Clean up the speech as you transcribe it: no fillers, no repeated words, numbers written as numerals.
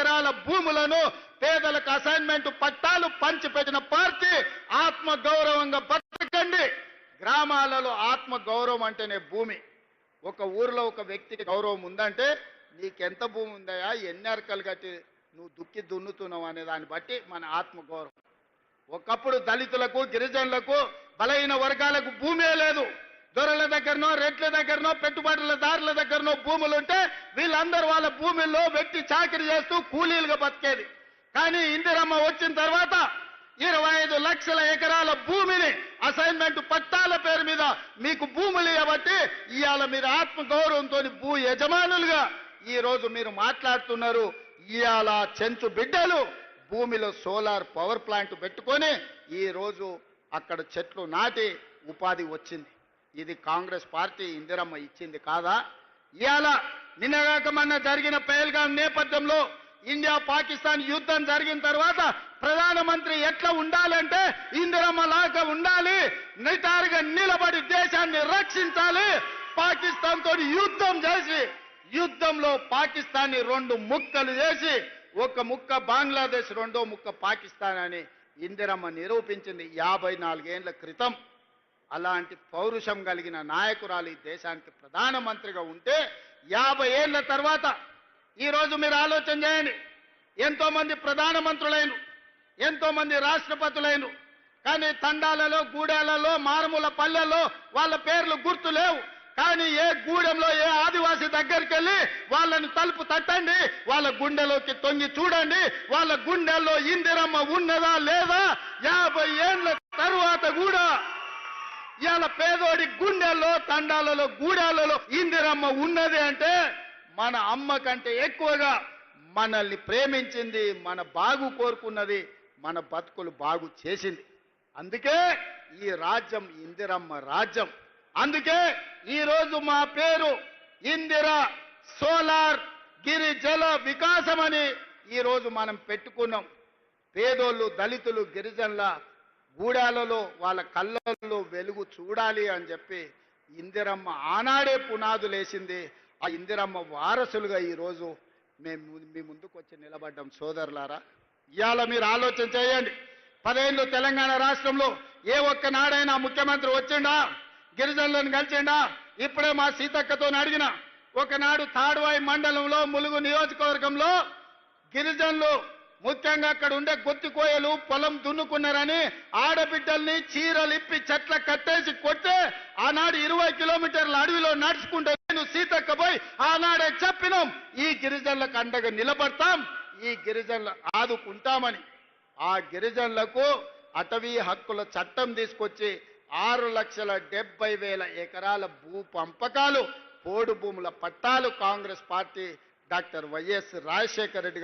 ఎకరాల భూములను పేదలకు అసైన్మెంట్ పట్టాలు పంచిపెట్టిన పార్టీ. ఆత్మ గౌరవంగా బతకండి. గ్రామాలలో ఆత్మ గౌరవం అంటేనే భూమి. ఒక ఊర్లో ఒక వ్యక్తికి గౌరవం ఉందంటే నీకెంత భూమి ఉందయా, ఎన్ని అరకలు కట్టి నువ్వు దుక్కి దున్నుతున్నావు అనే దాన్ని బట్టి మన ఆత్మ గౌరవం. ఒకప్పుడు దళితులకు, గిరిజనులకు, బలహీన వర్గాలకు భూమే లేదు. దొరల దగ్గరనో, రెడ్ల దగ్గరనో, పెట్టుబడులదారుల దగ్గరనో భూములుంటే వీళ్ళందరూ వాళ్ళ భూముల్లో వ్యక్తి చాకరీ చేస్తూ కూలీలుగా బతికేది. కానీ ఇందిరమ్మ వచ్చిన తర్వాత 25 లక్షల ఎకరాల భూమిని అసైన్మెంట్ పట్టాల పేరు మీద మీకు భూములు ఇవ్వబట్టి ఇవాళ మీరు ఆత్మ గౌరవంతో భూ యజమానులుగా ఈ రోజు మీరు మాట్లాడుతున్నారు. ఇవాళ చెంచు బిడ్డలు భూమిలో సోలార్ పవర్ ప్లాంట్ పెట్టుకొని ఈ రోజు అక్కడ చెట్లు నాటి ఉపాధి వచ్చింది. ఇది కాంగ్రెస్ పార్టీ ఇందిరమ్మ ఇచ్చింది కాదా? ఇవాళ నిన్నగాక మొన్న జరిగిన పహల్గాం నేపథ్యంలో ఇండియా పాకిస్తాన్ యుద్ధం జరిగిన తర్వాత ప్రధానమంత్రి ఎట్లా ఉండాలంటే ఇందిరమ్మ లాగా ఉండాలి, నిటారుగా నిలబడి దేశాన్ని రక్షించాలి. పాకిస్తాన్ తోటి యుద్ధం చేసి యుద్ధంలో పాకిస్తాన్ని 2 ముక్కలు చేసి ఒక ముక్క బంగ్లాదేశ్, రెండో ముక్క పాకిస్తాన్ అని ఇందిరమ్మ నిరూపించింది 54 ఏళ్ల క్రితం. అలాంటి పౌరుషం కలిగిన నాయకురాలు ఈ దేశానికి ప్రధానమంత్రిగా ఉంటే 50 ఏళ్ల తర్వాత ఈరోజు మీరు ఆలోచన చేయండి. ఎంతో మంది ప్రధానమంత్రులైన, ఎంతో మంది రాష్ట్రపతులైన, కానీ తండాలలో, గూడాలలో, మారుమూల పల్లెల్లో వాళ్ళ పేర్లు గుర్తు లేవు. కానీ ఏ గూడెంలో ఏ ఆదివాసి దగ్గరికి వెళ్ళి వాళ్ళని తలుపు తట్టండి, వాళ్ళ గుండెలోకి తొంగి చూడండి, వాళ్ళ గుండెల్లో ఇందిరమ్మ ఉన్నదా లేదా? 50 ఏళ్ల తరువాత కూడా ఇవాళ పేదోడి గుండెల్లో, తండాలలో, గూడాలలో ఇందిరమ్మ ఉన్నది అంటే మన అమ్మ కంటే ఎక్కువగా మనల్ని ప్రేమించింది, మన బాగు కోరుకున్నది, మన బతుకులు బాగు చేసింది. అందుకే ఈ రాజ్యం ఇందిరమ్మ రాజ్యం. అందుకే ఈరోజు మా పేరు ఇందిర సోలార్ గిరిజల వికాసం అని ఈరోజు మనం పెట్టుకున్నాం. పేదోళ్ళు, దళితులు, గిరిజనుల గూడాలలో వాళ్ళ కళ్ళల్లో వెలుగు చూడాలి అని చెప్పి ఇందిరమ్మ ఆనాడే పునాదులేసింది. ఆ ఇందిరమ్మ వారసులుగా ఈరోజు మేము మీ ముందుకు వచ్చి నిలబడ్డాం. సోదరులారా, ఇవాళ మీరు ఆలోచన చేయండి. 10 ఏళ్ళు తెలంగాణ రాష్ట్రంలో ఏ ఒక్క నాడైనా ముఖ్యమంత్రి వచ్చిండా, గిరిజనులను కలిసిండా? ఇప్పుడే మా సీతక్కతో అడిగిన, ఒకనాడు తాడ్వాయి మండలంలో ములుగు నియోజకవర్గంలో గిరిజనులు ముఖ్యంగా అక్కడ ఉండే గొత్తికోయలు పొలం దున్నుకున్నారని ఆడబిడ్డల్ని చీరలిప్పి చెట్ల కట్టేసి కొట్టే ఆనాడు 20 కిలోమీటర్ల అడవిలో నడుచుకుంటే నేను సీతక్క పోయి ఆనాడే చెప్పినాం, ఈ గిరిజనులకు అండగా నిలబడతాం, ఈ గిరిజనులు ఆదుకుంటామని. ఆ గిరిజనులకు అటవీ హక్కుల చట్టం తీసుకొచ్చి 6,70,000 ఎకరాల భూ పంపకాలు, పోడు భూముల పట్టాలు Congress party doctor YS Rajasekhara Reddy